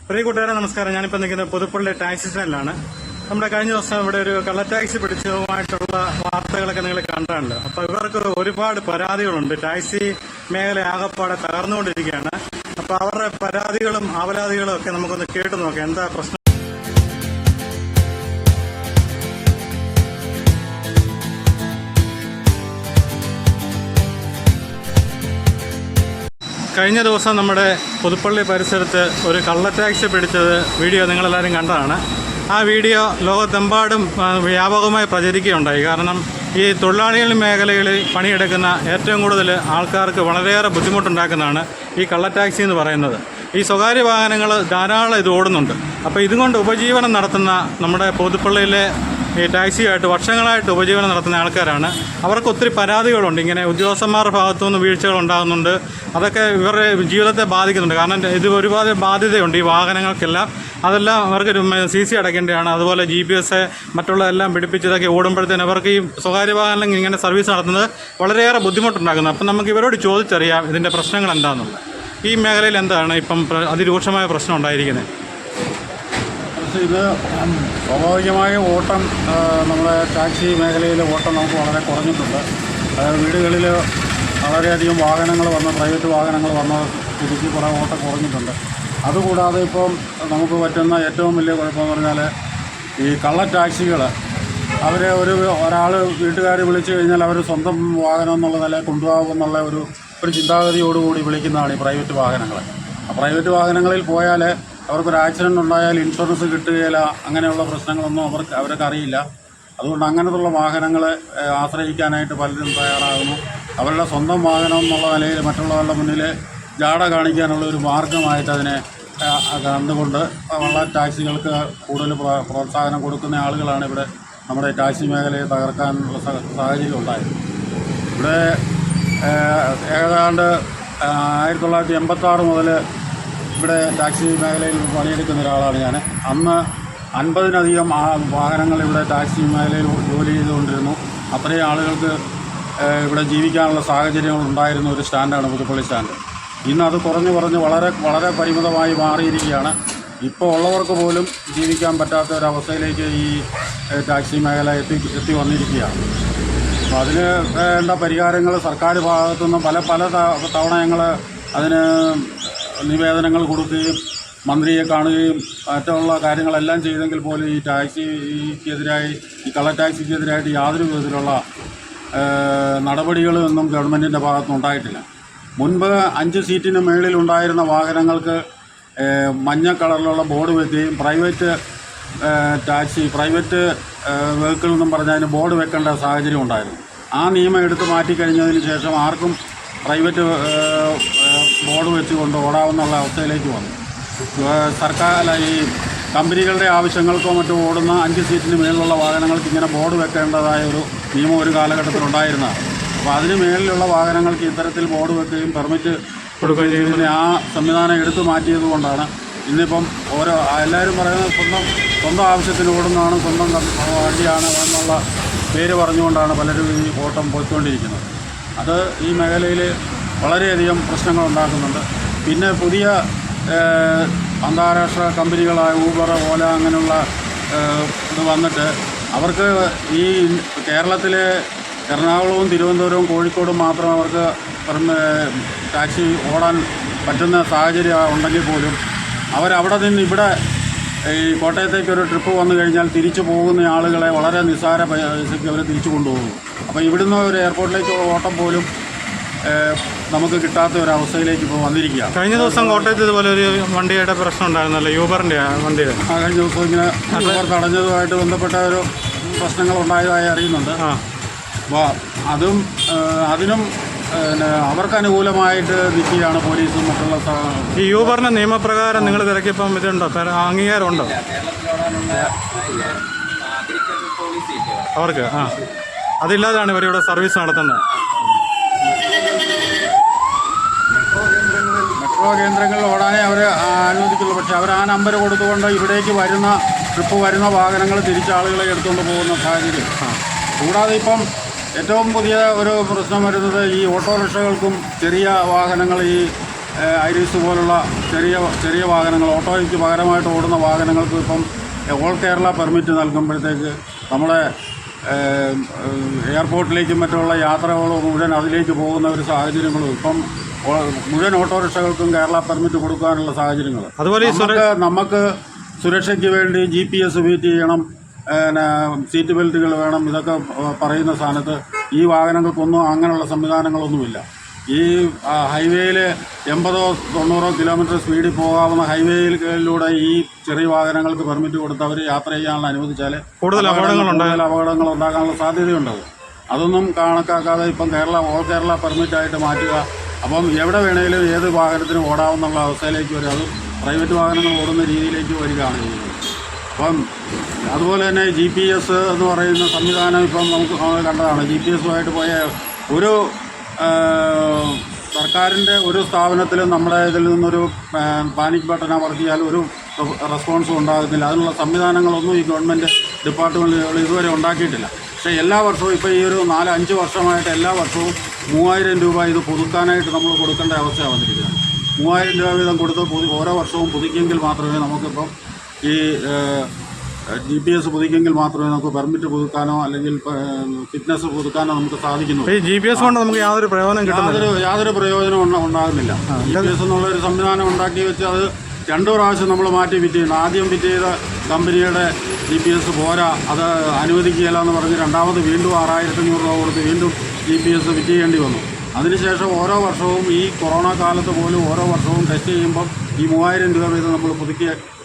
പ്രിയ കൂട്ടുകാരെ നമസ്കാരം. ഞാനിപ്പോൾ നിൽക്കുന്നത് പുതുപ്പള്ളി ടാക്സി സ്റ്റാൻഡിലാണ്. നമ്മുടെ കഴിഞ്ഞ ദിവസം ഇവിടെ ഒരു കള്ള ടാക്സി പിടിച്ചതുമായിട്ടുള്ള വാർത്തകളൊക്കെ നിങ്ങൾ കണ്ടാണല്ലോ. അപ്പോൾ ഇവർക്ക് ഒരുപാട് പരാതികളുണ്ട്. ടാക്സി മേഖല ആകപ്പാടെ തകർന്നുകൊണ്ടിരിക്കുകയാണ്. അപ്പോൾ അവരുടെ പരാതികളും ആവലാതികളും ഒക്കെ നമുക്കൊന്ന് കേട്ടു നോക്കാം. എന്താ പ്രശ്നം? കഴിഞ്ഞ ദിവസം നമ്മുടെ പുതുപ്പള്ളി പരിസരത്ത് ഒരു കള്ള ടാക്സി പിടിച്ചത് വീഡിയോ നിങ്ങളെല്ലാവരും കണ്ടതാണ്. ആ വീഡിയോ ലോകത്തെമ്പാടും വ്യാപകമായി പ്രചരിക്കുകയുണ്ടായി. കാരണം ഈ തൊഴിലാളികൾ മേഖലകളിൽ പണിയെടുക്കുന്ന ഏറ്റവും കൂടുതൽ ആൾക്കാർക്ക് വളരെയേറെ ബുദ്ധിമുട്ടുണ്ടാക്കുന്നതാണ് ഈ കള്ള ടാക്സി എന്ന് പറയുന്നത്. ഈ സ്വകാര്യ വാഹനങ്ങൾ ധാരാളം ഇത് ഓടുന്നുണ്ട്. അപ്പോൾ ഇതുകൊണ്ട് ഉപജീവനം നടത്തുന്ന നമ്മുടെ പുതുപ്പള്ളിയിലെ ഈ ടാക്സിയായിട്ട് വർഷങ്ങളായിട്ട് ഉപജീവനം നടത്തുന്ന ആൾക്കാരാണ്. അവർക്ക് ഒത്തിരി പരാതികളുണ്ട്. ഇങ്ങനെ ഉദ്യോഗസ്ഥന്മാരുടെ ഭാഗത്തുനിന്ന് വീഴ്ചകൾ ഉണ്ടാകുന്നുണ്ട്. അതൊക്കെ ഇവരുടെ ജീവിതത്തെ ബാധിക്കുന്നുണ്ട്. കാരണം ഇത് ഒരുപാട് ബാധ്യതയുണ്ട് ഈ വാഹനങ്ങൾക്കെല്ലാം. അതെല്ലാം അവർക്ക് CC അടയ്ക്കേണ്ടതാണ്. അതുപോലെ GPS മറ്റുള്ള എല്ലാം പിടിപ്പിച്ചതൊക്കെ ഓടുമ്പോഴത്തേന് അവർക്ക് ഈ സ്വകാര്യ വാഹനം ഇങ്ങനെ സർവീസ് നടത്തുന്നത് വളരെയേറെ ബുദ്ധിമുട്ടുണ്ടാക്കുന്നത്. അപ്പം നമുക്ക് ഇവരോട് ചോദിച്ചറിയാം ഇതിൻ്റെ പ്രശ്നങ്ങൾ എന്താണെന്നുള്ളത്. ഈ മേഖലയിൽ എന്താണ് ഇപ്പം അതിരൂക്ഷമായ പ്രശ്നം ഉണ്ടായിരിക്കുന്നത്? ഇത് സ്വാഭാവികമായ ഓട്ടം നമ്മുടെ ടാക്സി മേഖലയിലെ ഓട്ടം നമുക്ക് വളരെ കുറഞ്ഞിട്ടുണ്ട്. അതായത് വീടുകളിൽ വളരെയധികം വാഹനങ്ങൾ വന്ന് പ്രൈവറ്റ് വാഹനങ്ങൾ വന്ന സ്ഥിതിക്ക് കുറേ ഓട്ടം കുറഞ്ഞിട്ടുണ്ട്. അതുകൂടാതെ ഇപ്പം നമുക്ക് പറ്റുന്ന ഏറ്റവും വലിയ കുഴപ്പമെന്ന് പറഞ്ഞാൽ ഈ കള്ള ടാക്സികൾ അവരെ ഒരാൾ വീട്ടുകാർ വിളിച്ചു കഴിഞ്ഞാൽ അവർ സ്വന്തം വാഹനം എന്നുള്ള നിലയിൽ കൊണ്ടുപോകുമെന്നുള്ള ഒരു ചിന്താഗതിയോടുകൂടി വിളിക്കുന്നതാണ് ഈ പ്രൈവറ്റ് വാഹനങ്ങൾ. ആ പ്രൈവറ്റ് വാഹനങ്ങളിൽ പോയാൽ അവർക്കൊരു ആക്സിഡൻറ്റ് ഉണ്ടായാൽ ഇൻഷുറൻസ് കിട്ടുകയില്ല, അങ്ങനെയുള്ള പ്രശ്നങ്ങളൊന്നും അവർക്ക് അറിയില്ല. അതുകൊണ്ട് അങ്ങനത്തുള്ള വാഹനങ്ങളെ ആശ്രയിക്കാനായിട്ട് പലരും തയ്യാറാകുന്നു. അവരുടെ സ്വന്തം വാഹനം എന്നുള്ള നിലയിൽ മറ്റുള്ളവരുടെ മുന്നിൽ ജാട കാണിക്കാനുള്ള ഒരു മാർഗമായിട്ട് അതിനെ കണ്ടുകൊണ്ട് ഉള്ള ടാക്സികൾക്ക് കൂടുതൽ പ്രോത്സാഹനം കൊടുക്കുന്ന ആളുകളാണ് ഇവിടെ നമ്മുടെ ടാക്സി മേഖലയെ തകർക്കാനുള്ള സാഹചര്യം ഉണ്ടായത്. ഇവിടെ ഏതാണ്ട് 1986 മുതൽ ഇവിടെ ടാക്സി മേഖലയിൽ പണിയെടുക്കുന്ന ഒരാളാണ് ഞാൻ. അന്ന് 50-ലധികം വാഹനങ്ങൾ ഇവിടെ ടാക്സി മേഖലയിൽ ജോലി ചെയ്തുകൊണ്ടിരുന്നു. അത്രയും ആളുകൾക്ക് ഇവിടെ ജീവിക്കാനുള്ള സാഹചര്യങ്ങൾ ഉണ്ടായിരുന്ന ഒരു സ്റ്റാൻഡാണ് പുതുപ്പള്ളി സ്റ്റാൻഡ്. ഇന്ന് അത് കുറഞ്ഞ് വളരെ വളരെ പരിമിതമായി മാറിയിരിക്കുകയാണ്. ഇപ്പോൾ ഉള്ളവർക്ക് പോലും ജീവിക്കാൻ പറ്റാത്ത ഒരവസ്ഥയിലേക്ക് ഈ ടാക്സി മേഖല എത്തി വന്നിരിക്കുകയാണ്. അപ്പോൾ അതിന് വേണ്ട പരിഹാരങ്ങൾ സർക്കാർ ഭാഗത്തുനിന്ന് പല തവണ ഞങ്ങൾ അതിന് നിവേദനങ്ങൾ കൊടുക്കുകയും മന്ത്രിയെ കാണുകയും മറ്റുള്ള കാര്യങ്ങളെല്ലാം ചെയ്തെങ്കിൽ പോലും ഈ ടാക്സിക്കെതിരായി ഈ കള്ള ടാക്സിക്കെതിരായിട്ട് യാതൊരു വിധത്തിലുള്ള നടപടികളൊന്നും ഗവൺമെൻറ്റിൻ്റെ ഭാഗത്തുനിന്ന് ഉണ്ടായിട്ടില്ല. മുൻപ് 5 സീറ്റിന് മുകളിലുണ്ടായിരുന്ന വാഹനങ്ങൾക്ക് മഞ്ഞ കളറിലുള്ള ബോർഡ് വെക്കുകയും പ്രൈവറ്റ് വെഹിക്കിൾ എന്നും പറഞ്ഞാൽ അതിന് ബോർഡ് വെക്കേണ്ട സാഹചര്യം ഉണ്ടായിരുന്നു. ആ നിയമം എടുത്ത് മാറ്റിക്കഴിഞ്ഞതിന് ശേഷം ആർക്കും പ്രൈവറ്റ് ബോർഡ് വെച്ചുകൊണ്ട് ഓടാവുന്നുള്ള അവസ്ഥയിലേക്ക് വന്നു. സർക്കാർ ഈ കമ്പനികളുടെ ആവശ്യങ്ങൾക്കോ മറ്റോ ഓടുന്ന 5 സീറ്റിന് മേളിലുള്ള വാഹനങ്ങൾക്ക് ഇങ്ങനെ ബോർഡ് വെക്കേണ്ടതായ ഒരു നിയമം ഒരു കാലഘട്ടത്തിലുണ്ടായിരുന്നതാണ്. അപ്പോൾ അതിന് മേളിലുള്ള വാഹനങ്ങൾക്ക് ഇത്തരത്തിൽ ബോർഡ് വെക്കുകയും പെർമിറ്റ് കൊടുക്കുകയും ചെയ്യുന്നതിന് ആ സംവിധാനം എടുത്തു മാറ്റിയത് കൊണ്ടാണ് ഇന്നിപ്പം എല്ലാവരും പറയുന്നത് സ്വന്തം ആവശ്യത്തിന് ഓടുന്നതാണ്, സ്വന്തം വണ്ടിയാണ് എന്നുള്ള പേര് പറഞ്ഞുകൊണ്ടാണ് പലരും ഈ ഓട്ടം പോയിക്കൊണ്ടിരിക്കുന്നത്. അത് ഈ മേഖലയിൽ വളരെയധികം പ്രശ്നങ്ങൾ ഉണ്ടാക്കുന്നുണ്ട്. പിന്നെ പുതിയ അന്താരാഷ്ട്ര കമ്പനികളായ ഊബർ, ഓല അങ്ങനെയുള്ള ഇത് വന്നിട്ട് അവർക്ക് ഈ കേരളത്തിലെ എറണാകുളവും തിരുവനന്തപുരവും കോഴിക്കോടും മാത്രം അവർക്ക് ടാക്സി ഓടാൻ പറ്റുന്ന സാഹചര്യം ഉണ്ടെങ്കിൽ പോലും അവരവിടെ നിന്ന് ഇവിടെ ഈ കോട്ടയത്തേക്കൊരു ട്രിപ്പ് വന്നു കഴിഞ്ഞാൽ തിരിച്ചു പോകുന്ന ആളുകളെ വളരെ നിസ്സാര പൈസയ്ക്ക് അവർ തിരിച്ചു കൊണ്ടുപോകും. അപ്പോൾ ഇവിടുന്ന് ഒരു എയർപോർട്ടിലേക്കുള്ള ഓട്ടം പോലും നമുക്ക് കിട്ടാത്ത ഒരു അവസ്ഥയിലേക്ക് ഇപ്പോൾ വന്നിരിക്കുകയാണ്. കഴിഞ്ഞ ദിവസം കോട്ടയത്ത് ഇതുപോലെ ഒരു വണ്ടിയുടെ പ്രശ്നം ഉണ്ടായിരുന്നല്ലോ, യൂബറിൻ്റെ വണ്ടിയുടെ. കഴിഞ്ഞ ദിവസം ഇങ്ങനെ യൂബർ തടഞ്ഞതുമായിട്ട് ബന്ധപ്പെട്ട ഒരു പ്രശ്നങ്ങൾ ഉണ്ടായതായി അറിയുന്നുണ്ട്. അപ്പോൾ അതിനും അവർക്ക് അനുകൂലമായിട്ട് നിൽക്കുകയാണ് പോലീസും മറ്റുള്ള. ഈ യൂബറിൻ്റെ നിയമപ്രകാരം നിങ്ങൾ തിരക്കിയപ്പം ഇതുണ്ടോ, അംഗീകാരമുണ്ടോ അവർക്ക്? അതില്ലാതെയാണ് ഇവരിവിടെ സർവീസ് നടത്തുന്നത്. മെട്രോ കേന്ദ്രങ്ങളിൽ ഓടാനേ അവർ അനുവദിക്കുള്ളൂ. പക്ഷേ അവർ ആ നമ്പർ കൊടുത്തുകൊണ്ട് ഇവിടേക്ക് ട്രിപ്പ് വരുന്ന വാഹനങ്ങൾ തിരിച്ചാളുകളെ എടുത്തുകൊണ്ട് പോകുന്ന സാഹചര്യം. കൂടാതെ ഇപ്പം ഏറ്റവും പുതിയ ഒരു പ്രശ്നം വരുന്നത് ഈ ഓട്ടോറിക്ഷകൾക്കും ചെറിയ വാഹനങ്ങൾ ഈ ഐറിസ് പോലുള്ള ചെറിയ വാഹനങ്ങൾ, ഓട്ടോയ്ക്ക് പകരമായിട്ട് ഓടുന്ന വാഹനങ്ങൾക്ക് ഇപ്പം ഓൾ കേരള പെർമിറ്റ് നൽകുമ്പോഴത്തേക്ക് നമ്മുടെ എയർപോർട്ടിലേക്കും മറ്റുള്ള യാത്രകളോ മുഴുവൻ അതിലേക്ക് പോകുന്ന ഒരു സാഹചര്യങ്ങളും ഇപ്പം മുഴുവൻ ഓട്ടോറിക്ഷകൾക്കും കേരള പെർമിറ്റ് കൊടുക്കാനുള്ള സാഹചര്യങ്ങൾ. അതുപോലെ നമുക്ക് സുരക്ഷയ്ക്ക് വേണ്ടി GPS ഫിറ്റ് ചെയ്യണം, പിന്നെ സീറ്റ് ബെൽറ്റുകൾ വേണം, ഇതൊക്കെ പറയുന്ന സ്ഥാനത്ത് ഈ വാഹനങ്ങൾക്കൊന്നും അങ്ങനെയുള്ള സംവിധാനങ്ങളൊന്നുമില്ല. ഈ ഹൈവേയിൽ 80-90 കിലോമീറ്റർ സ്പീഡിൽ പോകാവുന്ന ഹൈവേയിലൂടെ ഈ ചെറിയ വാഹനങ്ങൾക്ക് പെർമിറ്റ് കൊടുത്ത് അവർ യാത്ര ചെയ്യാനുള്ള അനുവദിച്ചാൽ കൂടുതൽ അപകടങ്ങൾ ഉണ്ടാകാനുള്ള സാധ്യതയുണ്ട്. അതൊന്നും കണക്കാക്കാതെ ഇപ്പം ഓൾ കേരള പെർമിറ്റായിട്ട് മാറ്റുക. അപ്പം എവിടെ വേണേലും ഏത് വാഹനത്തിനും ഓടാവുന്നുള്ള അവസ്ഥയിലേക്ക് വരും. അത് പ്രൈവറ്റ് വാഹനങ്ങൾ ഓടുന്ന രീതിയിലേക്ക് വരികയാണ് ചെയ്യുന്നത്. അപ്പം അതുപോലെ തന്നെ GPS എന്ന് പറയുന്ന സംവിധാനം ഇപ്പം നമുക്ക് കണ്ടതാണ്. GPS പോയ ഒരു സർക്കാരിൻ്റെ ഒരു സ്ഥാപനത്തിലും നമ്മുടെ ഇതിൽ നിന്നൊരു പാനിക് ബട്ടൺ അമർത്തിയാൽ ഒരു റെസ്പോൺസും ഉണ്ടാകുന്നില്ല. അതിനുള്ള സംവിധാനങ്ങളൊന്നും ഈ ഗവൺമെൻറ് ഡിപ്പാർട്ട്മെൻറ്റുകൾ ഇതുവരെ ഉണ്ടാക്കിയിട്ടില്ല. പക്ഷേ എല്ലാ വർഷവും ഇപ്പോൾ ഈ ഒരു 4-5 വർഷമായിട്ട് എല്ലാ വർഷവും 3000 രൂപ ഇത് പുതുക്കാനായിട്ട് നമ്മൾ കൊടുക്കേണ്ട അവസ്ഥയാണ് വന്നിരിക്കുന്നത്. 3000 രൂപ വീതം കൊടുത്ത് ഓരോ വർഷവും പുതുക്കിയെങ്കിൽ മാത്രമേ നമുക്കിപ്പം ഈ GPS പുതുക്കിയെങ്കിൽ മാത്രമേ നമുക്ക് പെർമിറ്റ് പുതുക്കാനോ അല്ലെങ്കിൽ ഫിറ്റ്നസ് പുതുക്കാനോ നമുക്ക് സാധിക്കുന്നു. ഈ GPS കൊണ്ട് നമുക്ക് യാതൊരു പ്രയോജനം കിട്ടുന്നില്ല. യാതൊരു പ്രയോജനം ഉണ്ടാകുന്നില്ല. GPS എന്നുള്ളൊരു സംവിധാനം ഉണ്ടാക്കി വെച്ച് അത് 2 പ്രാവശ്യം നമ്മൾ മാറ്റി ഫിറ്റ് ചെയ്യുന്നു. ആദ്യം ഫിറ്റ് ചെയ്ത കമ്പനിയുടെ GPS പോരാ, അത് അനുവദിക്കുകയില്ല എന്ന് പറഞ്ഞ് രണ്ടാമത് വീണ്ടും 6500 രൂപ കൊടുത്ത് വീണ്ടും GPS ഫിറ്റ് ചെയ്യേണ്ടി വന്നു. അതിനുശേഷം ഓരോ വർഷവും ഈ കൊറോണ കാലത്ത് പോലും ഓരോ വർഷവും ടെസ്റ്റ് ചെയ്യുമ്പം ഈ 3000 രൂപ വീതം നമ്മൾ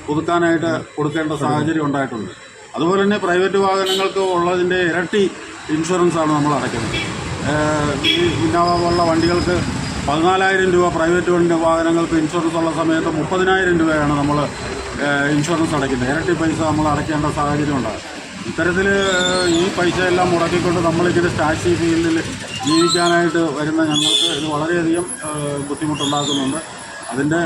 പുതുക്കാനായിട്ട് കൊടുക്കേണ്ട സാഹചര്യം ഉണ്ടായിട്ടുണ്ട്. അതുപോലെ തന്നെ പ്രൈവറ്റ് വാഹനങ്ങൾക്ക് ഉള്ളതിൻ്റെ ഇരട്ടി ഇൻഷുറൻസാണ് നമ്മൾ അടയ്ക്കുന്നത്. ഈ ഇന്നോവ പോലുള്ള വണ്ടികൾക്ക് 14000 രൂപ പ്രൈവറ്റ് വാഹനങ്ങൾക്ക് ഇൻഷുറൻസ് ഉള്ള സമയത്ത് 30000 രൂപയാണ് നമ്മൾ ഇൻഷുറൻസ് അടയ്ക്കുന്നത്. ഇരട്ടി പൈസ നമ്മൾ അടയ്ക്കേണ്ട സാഹചര്യം ഉണ്ടാകും. ഇത്തരത്തിൽ ഈ പൈസയെല്ലാം മുടക്കിക്കൊണ്ട് നമ്മളിങ്ങനെ ടാക്സി ഫീൽഡിൽ ജീവിക്കാനായിട്ട് വരുന്ന ഞങ്ങൾക്ക് ഇത് വളരെയധികം ബുദ്ധിമുട്ടുണ്ടാക്കുന്നുണ്ട്. അതിൻ്റെ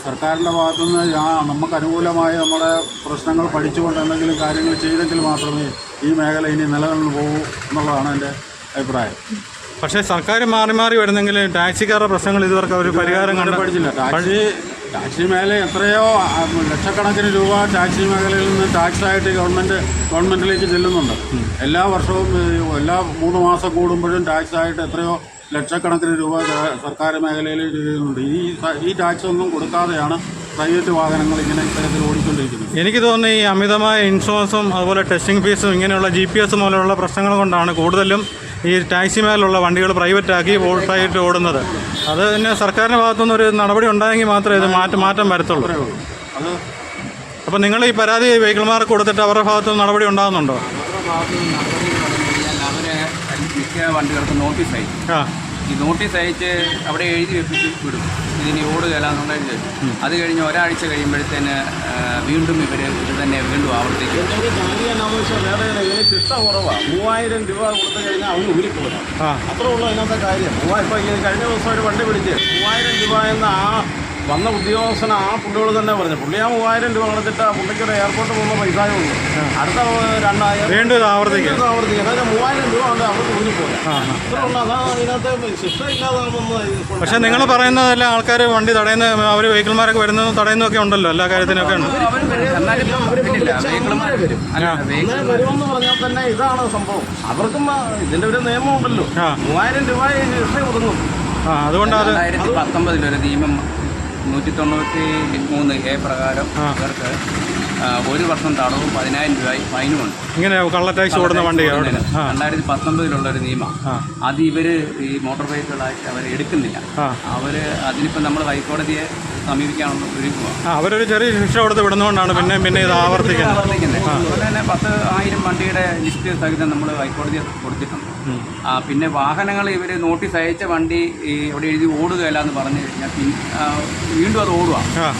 സർക്കാരിൻ്റെ ഭാഗത്തുനിന്ന് നമുക്ക് അനുകൂലമായ നമ്മുടെ പ്രശ്നങ്ങൾ പഠിച്ചുകൊണ്ട് എന്തെങ്കിലും കാര്യങ്ങൾ ചെയ്തെങ്കിൽ മാത്രമേ ഈ മേഖല ഇനി നിലനിന്ന് പോകൂ എന്നുള്ളതാണ് എൻ്റെ അഭിപ്രായം. പക്ഷേ സർക്കാർ മാറി മാറി വരുന്നെങ്കിൽ ടാക്സിക്കാരുടെ പ്രശ്നങ്ങൾ ഇതുവരെ ഒരു പരിഹാരം കണ്ടുപിടിച്ചില്ല. ടാക്സി മേഖല എത്രയോ ലക്ഷക്കണക്കിന് രൂപ ടാക്സി മേഖലയിൽ നിന്ന് ടാക്സായിട്ട് ഗവൺമെൻറ്റിലേക്ക് ചെല്ലുന്നുണ്ട്. എല്ലാ വർഷവും എല്ലാ 3 മാസം കൂടുമ്പോഴും ടാക്സായിട്ട് എത്രയോ ലക്ഷക്കണക്കിന് രൂപ സർക്കാർ മേഖലയിൽ ചെയ്യുന്നുണ്ട്. ഈ ടാക്സ് ഒന്നും കൊടുക്കാതെയാണ് പ്രൈവറ്റ് വാഹനങ്ങൾ ഇങ്ങനെ ഇത്തരത്തിൽ ഓടിക്കൊണ്ടിരിക്കുന്നത്. എനിക്ക് തോന്നുന്നു ഈ അമിതമായ ഇൻഷുറൻസും അതുപോലെ ടെസ്റ്റിംഗ് ഫീസും ഇങ്ങനെയുള്ള GPS മൂലമുള്ള പ്രശ്നങ്ങൾ കൊണ്ടാണ് കൂടുതലും ഈ ടാക്സി മേലുള്ള വണ്ടികൾ പ്രൈവറ്റാക്കി ഓടുന്നത്. അത് തന്നെ സർക്കാരിൻ്റെ ഭാഗത്തുനിന്ന് ഒരു നടപടി ഉണ്ടായെങ്കിൽ മാത്രമേ ഇത് മാറ്റം വരത്തുള്ളൂ. അപ്പോൾ നിങ്ങൾ ഈ പരാതി വെഹിക്കിൾമാർക്ക് കൊടുത്തിട്ട് അവരുടെ ഭാഗത്തുനിന്ന് നടപടി ഉണ്ടാകുന്നുണ്ടോ? അവരെ മിക്ക വണ്ടികൾക്ക് നോട്ടീസ് അയക്കും. ഈ നോട്ടീസ് അയച്ച് അവിടെ എഴുതി വെപ്പിച്ച് വിടും, ഇതിന് ഓടുകയില്ല എന്നുള്ളത്. അത് കഴിഞ്ഞ് ഒരാഴ്ച കഴിയുമ്പോഴത്തേന് വീണ്ടും ഇത് തന്നെ വീണ്ടും ആവർത്തിക്കും. ശിക്ഷ കുറവാണ്. 3000 രൂപ കൊടുത്തു കഴിഞ്ഞാൽ അവന് ഊരിപ്പോകും. അത്രേ ഉള്ളൂ അതിനകത്തെ കാര്യം. ഇപ്പോൾ ഈ കഴിഞ്ഞ ദിവസം ഒരു വണ്ടി പിടിച്ച് 3000 രൂപ എന്ന വന്ന ഉദ്യോഗസ്ഥൻ പുള്ളിയോട് തന്നെ പറഞ്ഞു. പുള്ളി 3000 രൂപ കൊടുത്തിട്ട് പുള്ളിക്കൊരു എയർപോർട്ട് പോകുന്ന പൈസയേ ഉള്ളൂ. അടുത്ത 2000 വീണ്ടും ആവർത്തിക്കും. അതായത് 3000 രൂപ ഉണ്ട് അവർക്ക് ഊരിപ്പോകും. അത്രേ ഉള്ളൂ. അതാണ് അതിനകത്ത് ശിക്ഷ ഇല്ലാതാകുമെന്ന്. പക്ഷേ നിങ്ങൾ പറയുന്നതെല്ലാം ആൾക്കാർ വണ്ടി തടയുന്ന അവർ വെഹിക്കിൾമാരൊക്കെ വരുന്നതും തടയുന്നതൊക്കെ ഉണ്ടല്ലോ, എല്ലാ കാര്യത്തിനൊക്കെ ഉണ്ട്. വരുമെന്ന് പറഞ്ഞാൽ തന്നെ ഇതാണ് സംഭവം. അവർക്കും ഇതിന്റെ ഒരു നിയമം ഉണ്ടല്ലോ. 3000 രൂപ ശിക്ഷ ഒതുങ്ങും. അതുകൊണ്ട് 2019 നിയമം 193A പ്രകാരം ഇവർക്ക് 1 വർഷം തടവും 10000 രൂപ ഫൈനുമുണ്ട്. ഇങ്ങനെ കള്ള ടാക്സി ഓടുന്ന വണ്ടി 2019 നിയമം. അത് ഇവർ ഈ മോട്ടോർ വെഹിക്കിളായിട്ട് അവർ എടുക്കുന്നില്ല. അവർ അതിനിപ്പോൾ നമ്മൾ ഹൈക്കോടതിയെ സമീപിക്കാനുള്ള ഒരുക്കുവാണ്. അവരൊരു ചെറിയ ശിക്ഷ കൊടുത്ത് വിടുന്നതുകൊണ്ടാണ് പിന്നെ ഇത് ആവർത്തിക്കുന്നത്. അതുപോലെ തന്നെ 10,000 വണ്ടിയുടെ ലിസ്റ്റ് സഹിതം നമ്മൾ ഹൈക്കോടതിയെ കൊടുത്തിട്ടുണ്ട്. പിന്നെ വാഹനങ്ങൾ ഇവർ നോട്ടീസ് അയച്ച വണ്ടി ഇവിടെ എഴുതി ഓടുകയില്ല എന്ന് പറഞ്ഞു കഴിഞ്ഞാൽ വീണ്ടും അത് ഓടുക.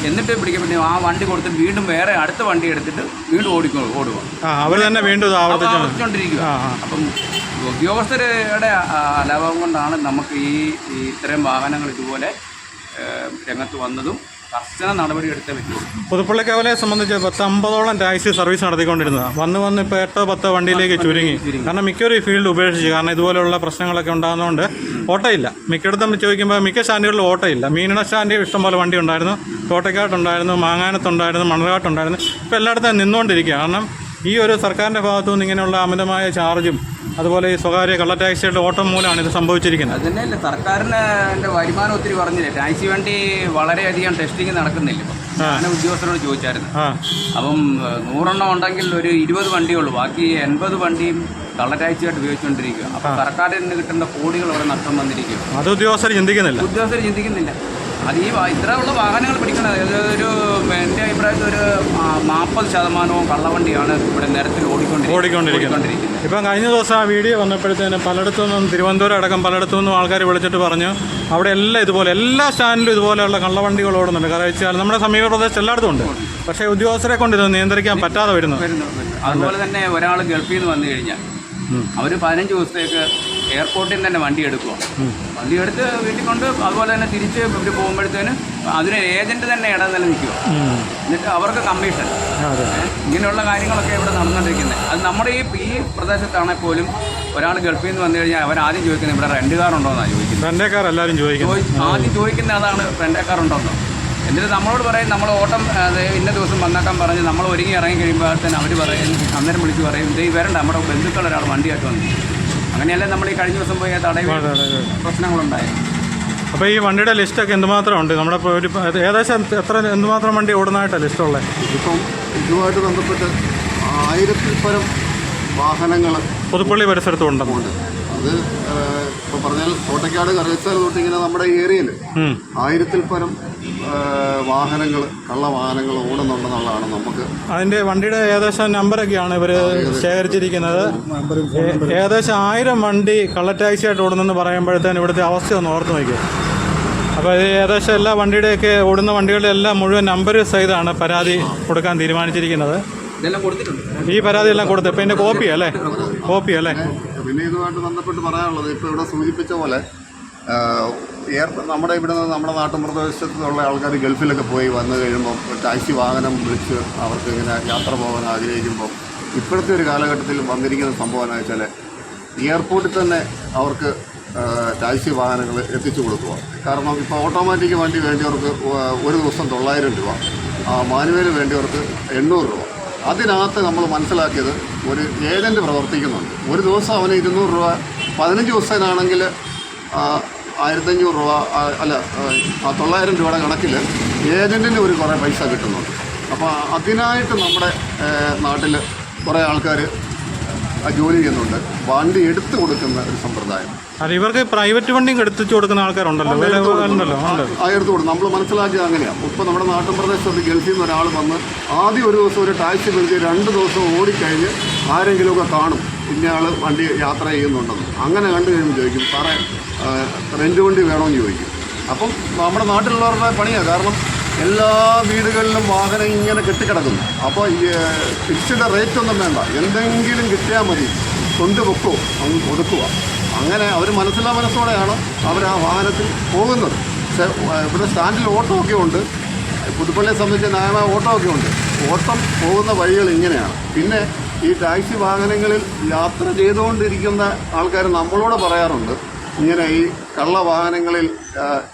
എന്നിട്ട് പിടിക്കപ്പെട്ടു ആ വണ്ടി കൊടുത്തിട്ട് വീണ്ടും വേറെ അടുത്ത വണ്ടി എടുത്തിട്ട് വീണ്ടും ഓടുക. അവർ തന്നെ വീണ്ടും ആവർത്തിച്ചുകൊണ്ടിരിക്കുക. അപ്പം ഉദ്യോഗസ്ഥരുടെ അലാഭം കൊണ്ടാണ് നമുക്ക് ഈ ഇത്തരം വാഹനങ്ങൾ ഇതുപോലെ രംഗത്ത് വന്നതും കർശന നടപടി എടുത്തേ പറ്റുള്ളൂ. പുതുപ്പള്ളി കവലയെ സംബന്ധിച്ച് 50-ഓളം ടാക്സി സർവീസ് നടത്തിക്കൊണ്ടിരുന്നതാണ്. വന്ന് ഇപ്പോൾ 8-10 വണ്ടിയിലേക്ക് ചുരുങ്ങി. കാരണം മിക്കവരും ഈ ഫീൽഡ് ഉപേക്ഷിച്ചു. കാരണം ഇതുപോലുള്ള പ്രശ്നങ്ങളൊക്കെ ഉണ്ടാകുന്നതുകൊണ്ട് ഓട്ടമില്ല. മിക്കയിടത്തും ചോദിക്കുമ്പോൾ മിക്ക സ്റ്റാൻഡുകളിലും ഓട്ടമില്ല. മീനട സ്റ്റാൻഡിൽ ഇഷ്ടംപോലെ വണ്ടി ഉണ്ടായിരുന്നു, തോട്ടക്കാട്ടുണ്ടായിരുന്നു, മാങ്ങാനത്തുണ്ടായിരുന്നു, മണർകാട്ടുണ്ടായിരുന്നു. ഇപ്പോൾ എല്ലായിടത്തും നിന്നുകൊണ്ടിരിക്കുക. കാരണം ഈ ഒരു സർക്കാരിൻ്റെ ഭാഗത്തു നിന്ന് ഇങ്ങനെയുള്ള അമിതമായ ചാർജും അതുപോലെ ഈ സ്വകാര്യ കള്ള ടാക്സിയുടെ ഓട്ടം മൂലമാണ് ഇത് സംഭവിച്ചിരിക്കുന്നത്. അത് തന്നെയല്ലേ, സർക്കാരിന് എൻ്റെ വരുമാനം ഒത്തിരി കുറഞ്ഞില്ലേ. ടാക്സി വണ്ടി വളരെയധികം ടെസ്റ്റിങ് നടക്കുന്നില്ല. ഞാൻ ഉദ്യോഗസ്ഥരോട് ചോദിച്ചായിരുന്നു. അപ്പം 100 ഉണ്ടെങ്കിൽ ഒരു 20 വണ്ടിയുള്ളൂ, ബാക്കി 80 വണ്ടിയും കള്ള ടാക്സിയായിട്ട് ഉപയോഗിച്ചുകൊണ്ടിരിക്കുക. അപ്പം സർക്കാരിന് കിട്ടേണ്ട കോടികൾ അവിടെ നഷ്ടം വന്നിരിക്കുക. അത് ഉദ്യോഗസ്ഥർ ചിന്തിക്കുന്നില്ല. അത് ഈ ഇത്രയുള്ള വാഹനങ്ങൾ പിടിക്കണം. ഒരു എൻ്റെ അഭിപ്രായത്തിൽ ഒരു 40% കള്ളവണ്ടിയാണ് ഇവിടെ നിരത്തിൽ ഓടിക്കൊണ്ടിരിക്കുന്നത്. ഇപ്പം കഴിഞ്ഞ ദിവസം ആ വീഡിയോ വന്നപ്പോഴത്തേനും പലയിടത്തുനിന്നും, തിരുവനന്തപുരം അടക്കം പലയിടത്തുനിന്നും ആൾക്കാർ വിളിച്ചിട്ട് പറഞ്ഞു അവിടെ എല്ലാം ഇതുപോലെ, എല്ലാ സ്റ്റാൻഡിലും ഇതുപോലെയുള്ള കള്ളവണ്ടികൾ ഓടുന്നുണ്ട്. കാരണം വെച്ചാൽ നമ്മുടെ സമീപ പ്രദേശത്ത് എല്ലായിടത്തും ഉണ്ട്. പക്ഷേ ഉദ്യോഗസ്ഥരെ കൊണ്ട് ഇത് നിയന്ത്രിക്കാൻ പറ്റാതെ വരുന്നു. അതുപോലെ തന്നെ ഒരാൾ ഗൾഫിൽ നിന്ന് വന്നു കഴിഞ്ഞാൽ അവർ 15 ദിവസത്തേക്ക് എയർപോർട്ടിൽ നിന്ന് തന്നെ വണ്ടി എടുക്കുക. വണ്ടി എടുത്ത് വീട്ടിൽ കൊണ്ട് അതുപോലെ തന്നെ തിരിച്ച് ഇവർ പോകുമ്പോഴത്തേന് അതിന് ഏജൻറ്റ് തന്നെ ഇടനില നിൽക്കുക. എന്നിട്ട് അവർക്ക് കമ്മീഷൻ. ഇങ്ങനെയുള്ള കാര്യങ്ങളൊക്കെ ഇവിടെ നടന്നുകൊണ്ടിരിക്കുന്നത്. അത് നമ്മുടെ ഈ പ്രദേശത്താണെങ്കിൽ പോലും ഒരാൾ ഗൾഫിൽ നിന്ന് വന്നു കഴിഞ്ഞാൽ അവരാദ്യം ചോദിക്കുന്നത് ഇവിടെ റെൻ്റ് കാർ ഉണ്ടോ എന്നാണ് ചോദിക്കുന്നത്. റെൻ്റ് കാർ എല്ലാവരും ആദ്യം ചോദിക്കുന്നത് അതാണ്, റെൻ്റ് കാർ ഉണ്ടോന്നോ. എന്നിട്ട് നമ്മളോട് പറയും നമ്മൾ ഓട്ടം ഇന്ന ദിവസം വന്നേക്കാൻ പറഞ്ഞ് നമ്മൾ ഒരുങ്ങി ഇറങ്ങി കഴിയുമ്പോഴത്തേന് അവർ പറയും, അന്നേരം വിളിച്ച് പറയും ഇത് വരണ്ട, നമ്മുടെ ബന്ധുക്കൾ ഒരാൾ വണ്ടിയായിട്ട് വന്നു. അങ്ങനെയല്ലേ നമ്മൾ ഈ കഴിഞ്ഞ ദിവസം പോയി തടവിൽ പ്രശ്നങ്ങളുണ്ടായി. അപ്പോൾ ഈ വണ്ടിയുടെ ലിസ്റ്റൊക്കെ എന്തുമാത്രം ഉണ്ട്? നമ്മുടെ ഒരു ഏകദേശം എന്തുമാത്രം വണ്ടി ഓടുന്നതായിട്ടാണ് ലിസ്റ്റുള്ളത്? ഇപ്പം ഇതുമായിട്ട് ബന്ധപ്പെട്ട് 1000-ൽ പരം വാഹനങ്ങൾ പുതുപ്പള്ളി പരിസരത്തും ഉണ്ടെന്നുണ്ട്. അത് ഇപ്പോൾ പറഞ്ഞാൽ കോട്ടയ്ക്കാട് കറുകച്ചാൽ തൊട്ട് ഇങ്ങനെ നമ്മുടെ ഏരിയയിൽ 1000-ൽ പരം വാഹനങ്ങൾ, കള്ളവാഹനങ്ങൾ ഓടുന്നുണ്ടെന്നുള്ളതാണ് നമുക്ക്. അതിൻ്റെ വണ്ടിയുടെ ഏകദേശം നമ്പറൊക്കെയാണ് ഇവർ ശേഖരിച്ചിരിക്കുന്നത്. ഏകദേശം 1000 വണ്ടി കള്ള ടാക്സിയായിട്ട് ഓടുന്നെന്ന് പറയുമ്പോഴത്തേന് ഇവിടുത്തെ അവസ്ഥ ഒന്ന് ഓർത്ത് നോക്കുക. അപ്പോൾ ഇത് ഏകദേശം എല്ലാ വണ്ടിയുടെയൊക്കെ ഓടുന്ന വണ്ടികളുടെ എല്ലാം മുഴുവൻ നമ്പർ സഹിതമാണ് പരാതി കൊടുക്കാൻ തീരുമാനിച്ചിരിക്കുന്നത്. ഈ പരാതി എല്ലാം കൊടുത്തു. ഇപ്പം ഇതിൻ്റെ കോപ്പി അല്ലേ? പിന്നെ ഇതുമായിട്ട് ബന്ധപ്പെട്ട് പറയാനുള്ളത്, ഇപ്പോൾ ഇവിടെ സൂചിപ്പിച്ച പോലെ നമ്മുടെ ഇവിടെ നിന്ന് നമ്മുടെ നാട്ടുപ്രദേശത്തുള്ള ആൾക്കാർ ഗൾഫിലൊക്കെ പോയി വന്നു കഴിയുമ്പോൾ ടാക്സി വാഹനം വിളിച്ച് അവർക്ക് ഇങ്ങനെ യാത്ര പോകാൻ ആഗ്രഹിക്കുമ്പോൾ ഇപ്പോഴത്തെ ഒരു കാലഘട്ടത്തിൽ വന്നിരിക്കുന്ന സംഭവം എന്ന് വെച്ചാൽ എയർപോർട്ടിൽ തന്നെ അവർക്ക് ടാക്സി വാഹനങ്ങൾ എത്തിച്ചു കൊടുക്കുക. കാരണം ഇപ്പോൾ ഓട്ടോമാറ്റിക് വണ്ടി വേണ്ടിയവർക്ക് ഒരു ദിവസം 900 രൂപ, മാനുവൽ വേണ്ടിയവർക്ക് 800 രൂപ. അതിനകത്ത് നമ്മൾ മനസ്സിലാക്കിയത് ഒരു ഏജൻറ്റ് പ്രവർത്തിക്കുന്നുണ്ട്. ഒരു ദിവസം അവന് 200 രൂപ, 15 ദിവസത്തിനാണെങ്കിൽ 1500 രൂപ, അല്ല 900 രൂപയുടെ കണക്കിൽ ഏജൻറ്റിന് ഒരു കുറേ പൈസ കിട്ടുന്നുണ്ട്. അപ്പോൾ അതിനായിട്ട് നമ്മുടെ നാട്ടിൽ കുറേ ആൾക്കാർ ജോലി ചെയ്യുന്നുണ്ട്, വണ്ടി എടുത്തു കൊടുക്കുന്ന ഒരു സമ്പ്രദായം. ഇവർക്ക് പ്രൈവറ്റ് വണ്ടിയും എടുത്തു കൊടുക്കുന്ന ആൾക്കാരുണ്ടല്ലോ. എടുത്തു കൊടുക്കും. നമ്മൾ മനസ്സിലാക്കിയത് അങ്ങനെയാണ്. ഇപ്പോൾ നമ്മുടെ നാട്ടിൻ പ്രദേശത്ത് ഗൾഫിൽ നിന്ന് ഒരാൾ വന്ന് ആദ്യം ഒരു ദിവസം ഒരു ടാക്സി വിളിച്ച് 2 ദിവസം ഓടിക്കഴിഞ്ഞ് ആരെങ്കിലുമൊക്കെ കാണും ഇന്നയാൾ വണ്ടി യാത്ര ചെയ്യുന്നുണ്ടെന്ന്. അങ്ങനെ കണ്ടു കഴിയുമ്പോൾ ചോദിക്കും, സാറേ റെൻ്റ് വണ്ടി വേണമെന്ന് ചോദിക്കും. അപ്പം നമ്മുടെ നാട്ടിലുള്ളവരുടെ പണിയാണ്. കാരണം എല്ലാ വീടുകളിലും വാഹനം ഇങ്ങനെ കെട്ടിക്കിടക്കുന്നു. അപ്പോൾ ഈ ഫിക്സ്ഡ് റേറ്റ് ഒന്നും വേണ്ട, എന്തെങ്കിലും കിട്ടിയാൽ മതി, കൊണ്ടുപൊക്കോ അങ്ങ് കൊടുക്കുക. അങ്ങനെ അവർ മനസ്സോടെയാണ് അവർ ആ വാഹനത്തിൽ പോകുന്നത്. പക്ഷേ ഇവിടെ സ്റ്റാൻഡിൽ ഓട്ടോ ഒക്കെ ഉണ്ട്. പുതുപ്പള്ളിയെ സംബന്ധിച്ച് ന്യായമായ ഓട്ടോ ഒക്കെ ഉണ്ട്. ഓട്ടം പോകുന്ന വഴികൾ ഇങ്ങനെയാണ്. പിന്നെ ഈ ടാക്സി വാഹനങ്ങളിൽ യാത്ര ചെയ്തുകൊണ്ടിരിക്കുന്ന ആൾക്കാർ നമ്മളോട് പറയാറുണ്ട്, ഇങ്ങനെ ഈ കള്ള വാഹനങ്ങളിൽ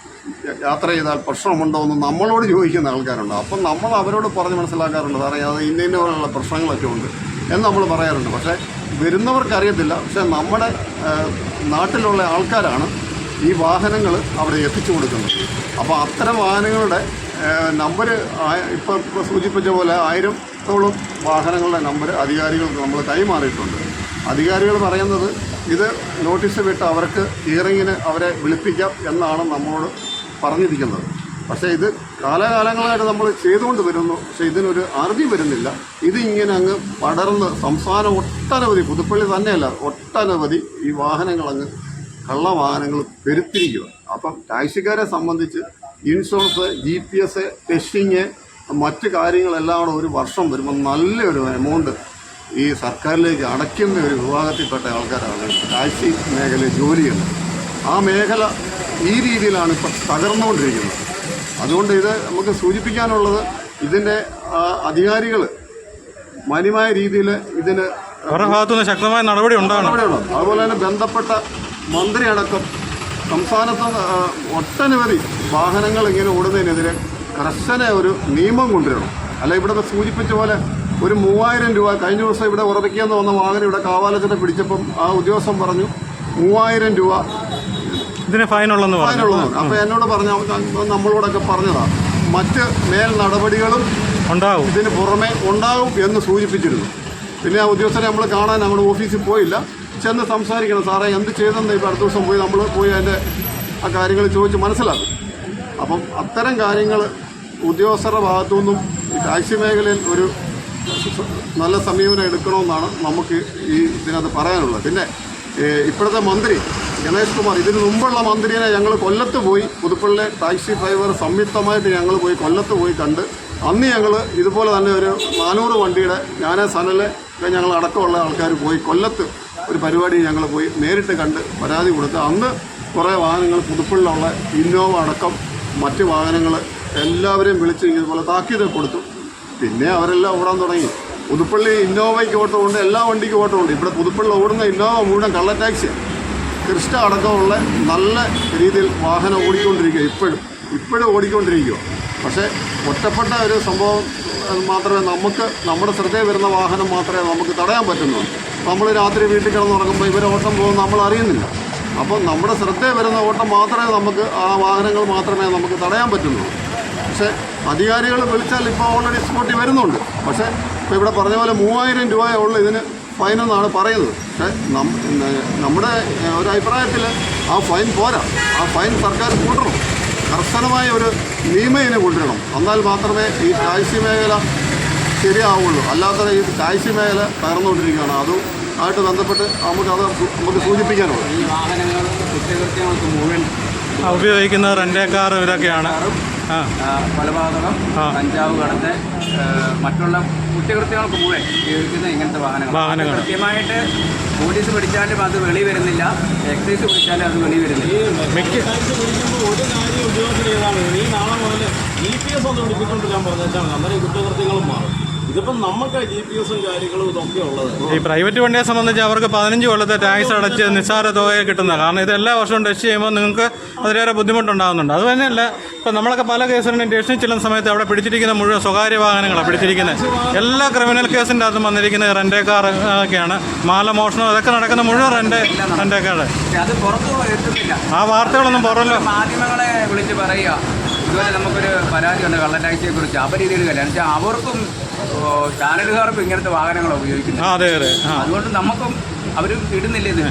യാത്ര ചെയ്താൽ പ്രശ്നമുണ്ടോ എന്ന് നമ്മളോട് ചോദിക്കുന്ന ആൾക്കാരുണ്ട്. അപ്പം നമ്മൾ അവരോട് പറഞ്ഞ് മനസ്സിലാക്കാറുണ്ട്, സാറേ അത് ഇന്നപോലുള്ള പ്രശ്നങ്ങളൊക്കെ ഉണ്ട് എന്ന് നമ്മൾ പറയാറുണ്ട്. പക്ഷേ വരുന്നവർക്കറിയത്തില്ല. പക്ഷേ നമ്മുടെ നാട്ടിലുള്ള ആൾക്കാരാണ് ഈ വാഹനങ്ങൾ അവിടെ എത്തിച്ചു കൊടുക്കുന്നത്. അപ്പോൾ അത്തരം വാഹനങ്ങളുടെ നമ്പർ ഇപ്പോൾ സൂചിപ്പിച്ച പോലെ 1000-ഓളം വാഹനങ്ങളുടെ നമ്പർ അധികാരികൾക്ക് നമ്മൾ കൈമാറിയിട്ടുണ്ട്. അധികാരികൾ പറയുന്നത് ഇത് നോട്ടീസ് വിട്ട് അവർക്ക് ഹിയറിങ്ങിന് അവരെ വിളിപ്പിക്കാം എന്നാണ് നമ്മളോട് പറഞ്ഞിരിക്കുന്നത്. പക്ഷേ ഇത് കാലാകാലങ്ങളായിട്ട് നമ്മൾ ചെയ്തുകൊണ്ട് വരുന്നു. പക്ഷേ ഇതിനൊരു അറുതി വരുന്നില്ല. ഇത് ഇങ്ങനെ അങ്ങ് പടർന്ന് സംസ്ഥാനം ഒട്ടനവധി, പുതുപ്പള്ളി തന്നെയല്ല ഒട്ടനവധി ഈ വാഹനങ്ങളങ്ങ് കള്ളവാഹനങ്ങൾ പെരുത്തിരിക്കുക. അപ്പം ടാക്സിക്കാരെ സംബന്ധിച്ച് ഇൻഷുറൻസ്, GPS, ടെസ്റ്റിങ്, മറ്റ് കാര്യങ്ങളെല്ലാം കൂടെ ഒരു വർഷം വരുമ്പോൾ നല്ലൊരു എമൗണ്ട് ഈ സർക്കാരിലേക്ക് അടയ്ക്കുന്ന ഒരു വിഭാഗത്തിൽപ്പെട്ട ആൾക്കാരാണ് ടാക്സി മേഖലയിൽ ജോലി ചെയ്യുന്നത്. ആ മേഖല ഈ രീതിയിലാണ് ഇപ്പം തകർന്നുകൊണ്ടിരിക്കുന്നത്. അതുകൊണ്ട് ഇത് നമുക്ക് സൂചിപ്പിക്കാനുള്ളത് ഇതിൻ്റെ അധികാരികൾ മാന്യമായ രീതിയിൽ ഇതിന് അവരുടെ ഭാഗത്തുനിന്ന് ശക്തമായ നടപടി ഉണ്ടാകണം. അതുപോലെ തന്നെ ബന്ധപ്പെട്ട മന്ത്രി അടക്കം സംസ്ഥാനത്ത് ഒട്ടനവധി വാഹനങ്ങൾ ഇങ്ങനെ ഓടുന്നതിനെതിരെ കർശന ഒരു നിയമം കൊണ്ടുവരണം. അല്ല ഇവിടെ സൂചിപ്പിച്ച പോലെ ഒരു 3000 രൂപ കഴിഞ്ഞ ദിവസം ഇവിടെ ഉറപ്പിക്കാമെന്ന് വന്ന വാഹനം ഇവിടെ കാവാലത്തിനെ പിടിച്ചപ്പം ആ ഉദ്യോഗസ്ഥൻ പറഞ്ഞു 3000 രൂപ ഇതിന് ഫൈനുള്ളതെന്ന് പറഞ്ഞു. അപ്പോൾ എന്നോട് പറഞ്ഞു, നമ്മളോടൊക്കെ പറഞ്ഞതാണ് മറ്റ് മേൽ നടപടികളും ഉണ്ടാവും, ഇതിന് പുറമെ ഉണ്ടാകും എന്ന് സൂചിപ്പിച്ചിരുന്നു. പിന്നെ ആ ഉദ്യോഗസ്ഥരെ നമ്മൾ കാണാൻ നമ്മുടെ ഓഫീസിൽ പോയില്ല. ചെന്ന് സംസാരിക്കണം, സാറേ എന്ത് ചെയ്തെന്ന് ഇപ്പോൾ അടുത്ത ദിവസം പോയി നമ്മൾ പോയി അതിൻ്റെ ആ കാര്യങ്ങൾ ചോദിച്ച് മനസ്സിലാക്കും. അപ്പം അത്തരം കാര്യങ്ങൾ ഉദ്യോഗസ്ഥരുടെ ഭാഗത്തുനിന്നും ഈ ടാക്സി മേഖലയിൽ ഒരു നല്ല സമീപനം എടുക്കണമെന്നാണ് നമുക്ക് ഈ ഇതിനകത്ത് പറയാനുള്ളത്. പിന്നെ ഇപ്പോഴത്തെ മന്ത്രി ഗണേഷ് കുമാർ, ഇതിന് മുമ്പുള്ള മന്ത്രിയെ ഞങ്ങൾ കൊല്ലത്ത് പോയി, പുതുപ്പള്ളി ടാക്സി ഡ്രൈവർ സംയുക്തമായിട്ട് ഞങ്ങൾ പോയി കൊല്ലത്ത് പോയി കണ്ട്, അന്ന് ഞങ്ങൾ ഇതുപോലെ തന്നെ ഒരു 400 വണ്ടിയുടെ ഞാൻ സനല് ഞങ്ങൾ അടക്കമുള്ള ആൾക്കാർ പോയി കൊല്ലത്ത് ഒരു പരിപാടി ഞങ്ങൾ പോയി നേരിട്ട് കണ്ട് പരാതി കൊടുത്ത് അന്ന് കുറേ വാഹനങ്ങൾ പുതുപ്പള്ളിലുള്ള ഇന്നോവ അടക്കം മറ്റ് വാഹനങ്ങൾ എല്ലാവരെയും വിളിച്ച് ഇതുപോലെ താക്കീത് കൊടുത്തു. പിന്നെ അവരെല്ലാം ഓടാൻ തുടങ്ങി. പുതുപ്പള്ളി ഇന്നോവയ്ക്ക് ഓട്ടമുണ്ട്, എല്ലാ വണ്ടിക്കും ഓട്ടമുണ്ട്. ഇവിടെ പുതുപ്പള്ളി ഓടുന്ന ഇന്നോവ മുഴുവൻ കള്ള ടാക്സിയാണ്. ക്രിസ്റ്റ അടക്കമുള്ള നല്ല രീതിയിൽ വാഹനം ഓടിക്കൊണ്ടിരിക്കുക, ഇപ്പോഴും ഓടിക്കൊണ്ടിരിക്കുക. പക്ഷേ ഒറ്റപ്പെട്ട ഒരു സംഭവം മാത്രമേ നമുക്ക് നമ്മുടെ ശ്രദ്ധയിൽ വരുന്ന വാഹനം മാത്രമേ നമുക്ക് തടയാൻ പറ്റുന്നുള്ളൂ. നമ്മൾ രാത്രി വീട്ടിൽ കിടന്നുറങ്ങുമ്പോൾ ഇവർ ഓട്ടം പോകുന്നത് നമ്മൾ അറിയുന്നില്ല. അപ്പോൾ നമ്മുടെ ശ്രദ്ധയിൽ വരുന്ന ഓട്ടം മാത്രമേ നമുക്ക് ആ വാഹനങ്ങൾ മാത്രമേ നമുക്ക് തടയാൻ പറ്റുന്നുള്ളൂ. പക്ഷേ അധികാരികൾ വിളിച്ചാൽ ഇപ്പോൾ ഓൾറെഡി സ്പോട്ടിൽ വരുന്നുണ്ട്. പക്ഷേ ഇപ്പോൾ ഇവിടെ പറഞ്ഞ പോലെ 3000 രൂപയേ ഉള്ളൂ ഇതിന് ഫൈനെന്നാണ് പറയുന്നത്. പക്ഷേ നമ്മുടെ ഒരു അഭിപ്രായത്തിൽ ആ ഫൈൻ പോരാ, ആ ഫൈൻ സർക്കാർ കൂട്ടണം, കർശനമായ ഒരു നിയമം ഇതിനെ കൊണ്ടുവരണം. എന്നാൽ മാത്രമേ ഈ ടാക്സി മേഖല ശരിയാവുള്ളൂ. അല്ലാതെ ഈ ടാക്സി മേഖല തകർന്നുകൊണ്ടിരിക്കുകയാണ്. അതുമായിട്ട് ബന്ധപ്പെട്ട് നമുക്ക് സൂചിപ്പിക്കാനുള്ളത് ഈ വാഹനങ്ങൾ കുറ്റകൃത്യങ്ങൾക്ക് മുഴുവൻ ഉപയോഗിക്കുന്ന റെൻ്റേ കാർ ഇതൊക്കെയാണ്. കൊലപാതകം, കഞ്ചാവ് കടത്ത്, മറ്റുള്ള കുറ്റകൃത്യങ്ങൾക്ക് മുഴുവൻ ഉപയോഗിക്കുന്ന ഇങ്ങനത്തെ വാഹനങ്ങൾ. കൃത്യമായിട്ട് പോലീസ് പിടിച്ചാലും അത് വെളി വരുന്നില്ല, എക്സൈസ് പിടിച്ചാലും അത് വെളി വരുന്നില്ല. ഒരു കാര്യം ഉദ്യോഗസ്ഥർ ചെയ്താണ്, ഈ നാളെ മുതൽ GPS ഒന്ന് പിടിപ്പിച്ചുകൊണ്ടിരിക്കാൻ പറഞ്ഞാൽ അന്നേരം കുറ്റകൃത്യങ്ങളും മാറും. ഇതിപ്പം നമുക്ക് GPS കാര്യങ്ങളും ഇതൊക്കെ ഉള്ളത്. ഈ പ്രൈവറ്റ് വണ്ടിയെ സംബന്ധിച്ച് അവർക്ക് 15 കൊല്ലത്തെ ടാക്സ് അടച്ച് നിസ്സാര തുകയെ കിട്ടുന്നത്. കാരണം ഇത് എല്ലാ വർഷവും ടെസ്റ്റ് ചെയ്യുമ്പോൾ നിങ്ങൾക്ക് അതിലേറെ ബുദ്ധിമുട്ടുണ്ടാകുന്നുണ്ട്. അത് തന്നെയല്ല, ഇപ്പം നമ്മളൊക്കെ പല കേസുകളിലും ടെസ്റ്റിന് ചെല്ലുന്ന സമയത്ത് അവിടെ പിടിച്ചിരിക്കുന്ന മുഴുവൻ സ്വകാര്യ വാഹനങ്ങളാണ് പിടിച്ചിരിക്കുന്നത്. എല്ലാ ക്രിമിനൽ കേസിൻ്റെ അകത്തും വന്നിരിക്കുന്നത് റെൻ്റേ കാർ ഒക്കെയാണ്. മാലമോഷണം അതൊക്കെ നടക്കുന്ന മുഴുവൻ റെൻ്റേ കാർ. അത് പുറത്തു എത്തുന്നില്ല, ആ വാർത്തകളൊന്നും പുറമല്ലോ. മാധ്യമങ്ങളെ വിളിച്ച് പറയുക ഇതുപോലെ നമുക്കൊരു പരാതിയുണ്ട് കള്ള ടാക്സിയെ കുറിച്ച്. അപരീതിയിൽ കാരണം വെച്ചാൽ അവർക്കും ചാനലുകാർക്കും ഇങ്ങനത്തെ വാഹനങ്ങൾ ഉപയോഗിക്കുന്നത്. അതെ അതെ. അതുകൊണ്ട് നമുക്കും അവരും ഇടുന്നില്ല ഇത്.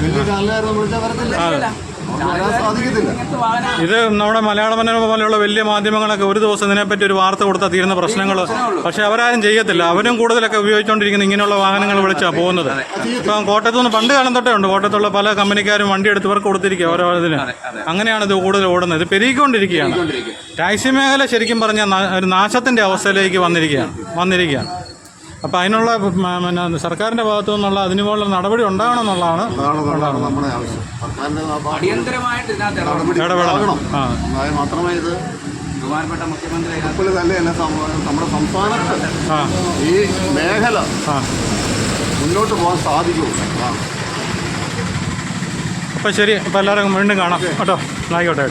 ഇത് നമ്മുടെ മലയാള മനോരമ പോലെയുള്ള വലിയ മാധ്യമങ്ങളൊക്കെ ഒരു ദിവസം ഇതിനെപ്പറ്റി ഒരു വാർത്ത കൊടുത്താൽ തീരുന്ന പ്രശ്നങ്ങൾ. പക്ഷേ അവരാരും ചെയ്യത്തില്ല. അവരും കൂടുതലൊക്കെ ഉപയോഗിച്ചുകൊണ്ടിരിക്കുന്ന ഇങ്ങനെയുള്ള വാഹനങ്ങൾ വിളിച്ചാണ് പോകുന്നത്. ഇപ്പം കോട്ടയത്തുനിന്ന് പണ്ട് കാലം തൊട്ടേ ഉണ്ട്. കോട്ടയത്തുള്ള പല കമ്പനിക്കാരും വണ്ടി എടുത്തവർക്ക് കൊടുത്തിരിക്കുക ഓരോ ഇതിന്. അങ്ങനെയാണ് ഇത് കൂടുതൽ ഓടുന്നത്. ഇത് പെരുകിക്കൊണ്ടിരിക്കുകയാണ്. ടാക്സി മേഖല ശരിക്കും പറഞ്ഞാൽ ഒരു നാശത്തിൻ്റെ അവസ്ഥയിലേക്ക് വന്നിരിക്കുകയാണ്. അപ്പോൾ അതിനുള്ള സർക്കാരിൻ്റെ ഭാഗത്തു നിന്നുള്ള അതിനുപോലുള്ള നടപടി ഉണ്ടാകണം എന്നുള്ളതാണ് നമ്മുടെ ആവശ്യം. അടിയന്തരമായിട്ട് ഇടപെടണം. മാത്രമേ ഇത് ബഹുമാനപ്പെട്ട മുഖ്യമന്ത്രി ഇപ്പോൾ തന്നെയല്ല നമ്മുടെ സംസ്ഥാനത്ത് ഈ മേഖല മുന്നോട്ട് പോകാൻ സാധിക്കുള്ളൂ. അപ്പോൾ ശരി, അപ്പോൾ എല്ലാവരും വീണ്ടും കാണാം കേട്ടോ. ആയിക്കോട്ടെ.